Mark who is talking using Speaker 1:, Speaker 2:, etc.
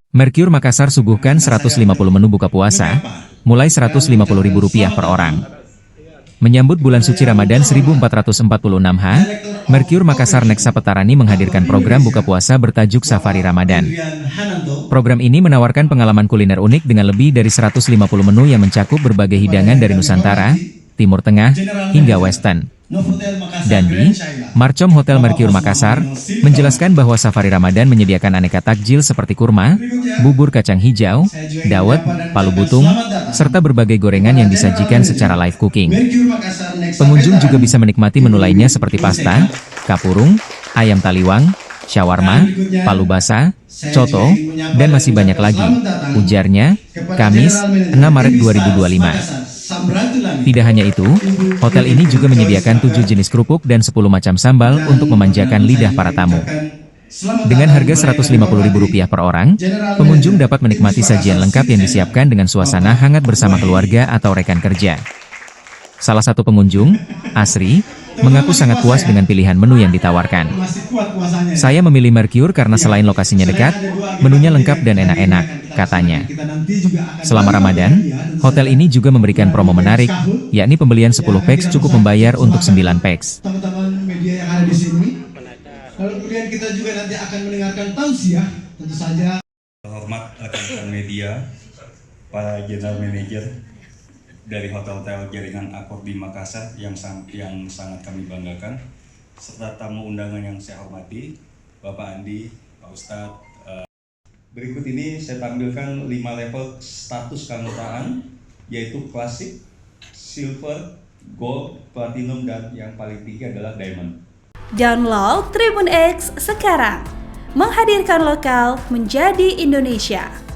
Speaker 1: Mercure Makassar suguhkan 150 menu buka puasa, mulai Rp150.000 per orang. Menyambut bulan suci Ramadan 1446 Mercure Makassar Nexa Petarani menghadirkan program buka puasa bertajuk Safari Ramadan. Program ini menawarkan pengalaman kuliner unik dengan lebih dari 150 menu yang mencakup berbagai hidangan dari Nusantara, Timur Tengah, hingga Western. Dandi, Marcom Hotel Mercure Makassar, menjelaskan bahwa Safari Ramadan menyediakan aneka takjil seperti kurma, bubur kacang hijau, dawet, palu butung, serta berbagai gorengan yang disajikan secara live cooking. Pengunjung juga bisa menikmati menu lainnya seperti pasta, kapurung, ayam taliwang, shawarma, palu basah, coto, dan masih banyak lagi, ujarnya, Kamis, 6 Maret 2025. Tidak hanya itu, hotel ini juga menyediakan 7 jenis kerupuk dan 10 macam sambal untuk memanjakan lidah para tamu. Dengan harga Rp150.000 per orang, pengunjung dapat menikmati sajian lengkap yang disiapkan dengan suasana hangat bersama keluarga atau rekan kerja. Salah satu pengunjung, Asri, mengaku sangat puas dengan pilihan menu yang ditawarkan. Saya memilih Mercure karena selain lokasinya dekat, menunya lengkap dan enak-enak, katanya. Selama Ramadan, hotel ini juga memberikan promo menarik, yakni pembelian 10 packs cukup membayar untuk 9 packs.
Speaker 2: Teman-teman media yang ada di sini, lalu kemudian kita juga nanti akan mendengarkan tausiah, tentu saja.
Speaker 3: Hormat rekan-rekan media, para general manager dari hotel-hotel jaringan Accor di Makassar yang sangat kami banggakan, serta tamu undangan yang saya hormati, Bapak Andi, Pak Ustadz. Berikut ini saya tampilkan 5 level status keanggotaan, yaitu klasik, silver, gold, platinum, dan yang paling tinggi adalah diamond.
Speaker 4: Download Tribun X sekarang, menghadirkan lokal menjadi Indonesia.